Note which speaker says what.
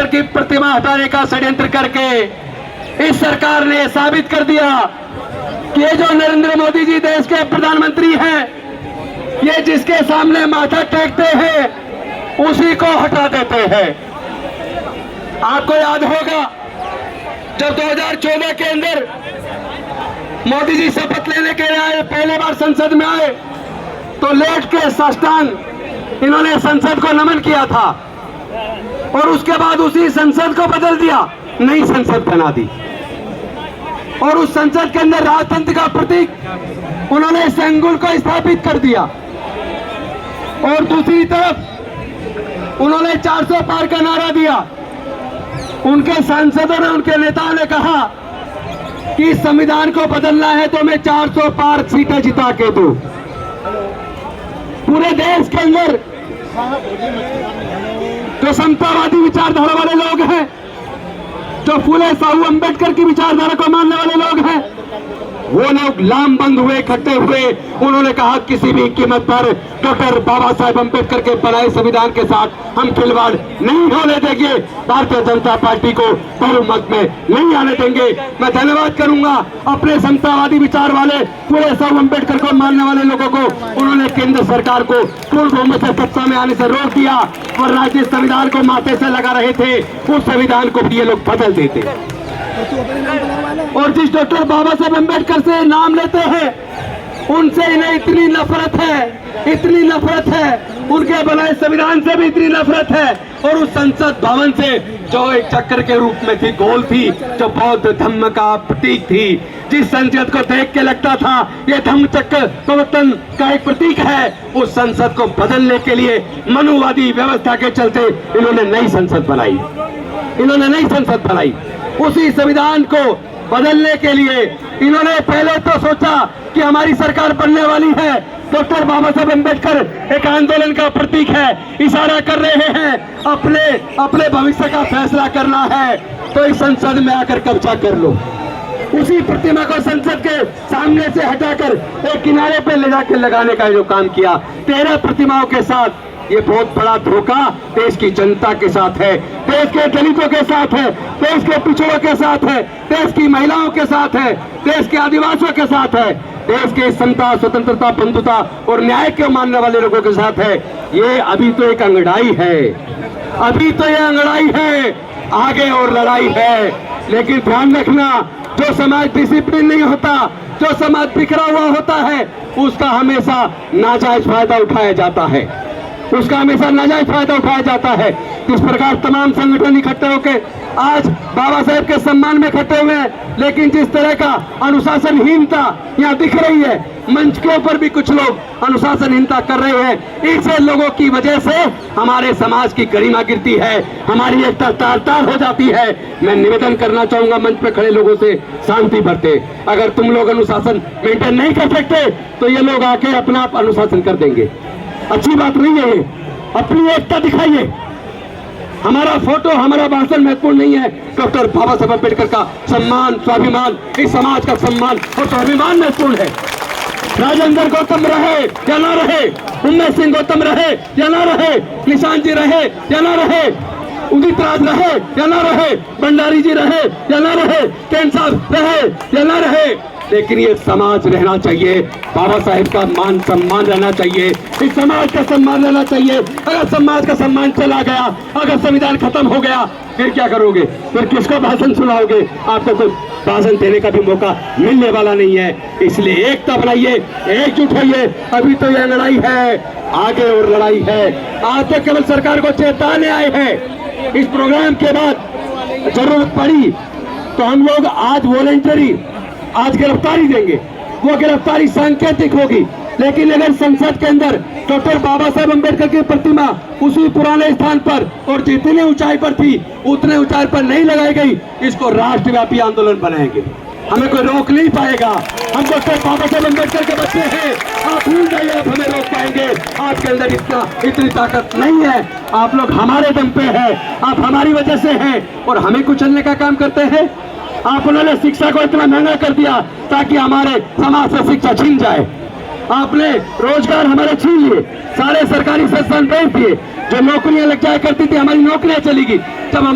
Speaker 1: की प्रतिमा हटाने का षड्यंत्र करके इस सरकार ने साबित कर दिया कि ये जो नरेंद्र मोदी जी देश के प्रधानमंत्री हैं, ये जिसके सामने माथा टेकते हैं उसी को हटा देते हैं। आपको याद होगा जब 2014 के अंदर मोदी जी शपथ लेने के लिए आए, पहले बार संसद में आए, तो लेट के साष्टांग इन्होंने संसद को नमन किया था और उसके बाद उसी संसद को बदल दिया, नई संसद बना दी और उस संसद के अंदर राजतंत्र का प्रतीक उन्होंने संगुल को स्थापित कर दिया। और दूसरी तरफ उन्होंने 400 पार का नारा दिया। उनके सांसदों ने, उनके नेताओं ने कहा कि संविधान को बदलना है तो मैं 400 पार सीटें जिता के दूं। पूरे देश के अंदर जो समतावादी विचारधारा वाले लोग हैं, जो फूले साहू अंबेडकर की विचारधारा को मानने वाले लोग हैं, वो लोग लामबंद हुए, इकट्ठे हुए। उन्होंने कहा किसी भी कीमत पर डॉक्टर बाबा साहेब अंबेडकर के बनाए संविधान के साथ हम खिलवाड़ नहीं होने देंगे, भारतीय जनता पार्टी को बहुमत में नहीं आने देंगे। मैं धन्यवाद करूंगा अपने समतावादी विचार वाले पूरे साहब अंबेडकर को मानने वाले लोगों को। उन्होंने केंद्र सरकार को पूर्ण बहुमत से सत्ता में आने से रोक दिया, वरना जिस संविधान को माथे से लगा रहे थे उस संविधान को भी ये लोग बदल देते। और जिस डॉक्टर बाबा साहेब अंबेडकर से नाम लेते हैं उनसे इन्हें इतनी नफरत है, इतनी नफरत है, उनके बनाए संविधान से भी इतनी नफरत है। और उस संसद भवन से जो एक चक्कर के रूप में थी, गोल थी, जो बौद्ध धम्म का प्रतीक थी, जिस संसद को देख के लगता था ये धम्म चक्र प्रवर्तन का एक प्रतीक है, उस संसद को बदलने के लिए मनुवादी व्यवस्था के चलते इन्होंने नई संसद बनाई, इन्होंने नई संसद बनाई। उसी संविधान को बदलने के लिए इन्होंने पहले तो सोचा कि हमारी सरकार बनने वाली है, डॉक्टर बाबा साहेब अंबेडकर एक आंदोलन का प्रतीक है, इशारा कर रहे हैं अपने भविष्य का फैसला करना है तो इस संसद में आकर कब्जा कर लो। उसी प्रतिमा को संसद के सामने से हटाकर एक किनारे पे ले जाकर लगाने का जो काम किया, 13 प्रतिमाओं के साथ, ये बहुत बड़ा धोखा देश की जनता के साथ है, देश के दलितों के साथ है, देश के पिछड़ों के साथ है, देश की महिलाओं के साथ है, देश के आदिवासियों के साथ है, देश के समता, स्वतंत्रता, बंधुता और न्याय के मानने वाले लोगों के साथ है। ये अभी तो एक अंगड़ाई है, अभी तो ये अंगड़ाई है, आगे और लड़ाई है। लेकिन ध्यान रखना, जो समाज डिसिप्लिन नहीं होता, जो समाज बिखरा हुआ होता है, उसका हमेशा नाजायज फायदा उठाया जाता है, उसका हमेशा नाजायज फायदा उठाया जाता है। इस प्रकार तमाम संगठन इकट्ठे होकर आज बाबा साहेब के सम्मान में इकट्ठे हुए हैं, लेकिन जिस तरह का अनुशासनहीनता यहाँ दिख रही है, मंच के ऊपर भी कुछ लोग अनुशासनहीनता कर रहे हैं, ऐसे लोगों की वजह से हमारे समाज की गरिमा गिरती है, हमारी एकता तार-तार हो जाती है। मैं निवेदन करना चाहूंगा मंच पे खड़े लोगों से, शांति बरते। अगर तुम लोग अनुशासन मेंटेन नहीं कर सकते तो ये लोग आके अपना आप अनुशासन कर देंगे, अच्छी बात नहीं है। अपनी एकता दिखाइए। हमारा फोटो, हमारा भाषण महत्वपूर्ण नहीं है, डॉक्टर बाबा साहेब अम्बेडकर का सम्मान, स्वाभिमान, इस समाज का सम्मान और स्वाभिमान महत्वपूर्ण है। राजेंद्र गौतम रहे या ना रहे, उमेश सिंह गौतम रहे या ना रहे, निशांत जी रहे या ना रहे, उदित राज रहे या ना रहे, भंडारी जी रहे या ना रहे, कैन साहब रहे या ना रहे, लेकिन ये समाज रहना चाहिए, बाबा साहेब का मान सम्मान रहना चाहिए, इस समाज का सम्मान रहना चाहिए। अगर समाज का सम्मान चला गया, अगर संविधान खत्म हो गया, फिर क्या करोगे? फिर किसको भाषण सुनाओगे? आपको कोई भाषण देने का भी मौका मिलने वाला नहीं है। इसलिए एकता बनाइए, एकजुट होइए। अभी तो यह लड़ाई है, आगे और लड़ाई है। आज तक केवल सरकार को चेताने आए हैं, इस प्रोग्राम के बाद जरूरत पड़ी तो हम लोग आज वॉलेंटरी आज गिरफ्तारी देंगे, वो गिरफ्तारी सांकेतिक होगी। लेकिन अगर संसद के अंदर डॉक्टर बाबा साहेब अंबेडकर की प्रतिमा उसी पुराने स्थान पर और जितनी ऊंचाई पर थी उतने ऊंचाई पर नहीं लगाई गई, इसको राष्ट्रव्यापी आंदोलन बनाएंगे, हमें कोई रोक नहीं पाएगा। हम डॉक्टर बाबा साहेब अंबेडकर के बच्चे हैं, आप भूल जाइए, आप हमें रोक पाएंगे? आपके अंदर इतनी ताकत नहीं है, आप लोग हमारे दम पे हैं, आप हमारी वजह से हैं और हमें कुचलने का काम करते हैं। आप उन्होंने शिक्षा को इतना महंगा कर दिया ताकि हमारे समाज से शिक्षा छीन जाए, आपने रोजगार हमारे छीन लिए, सारे सरकारी संस्थान बेच दिए, जो नौकरियां लग जाया करती थी हमारी नौकरियां चली गई। जब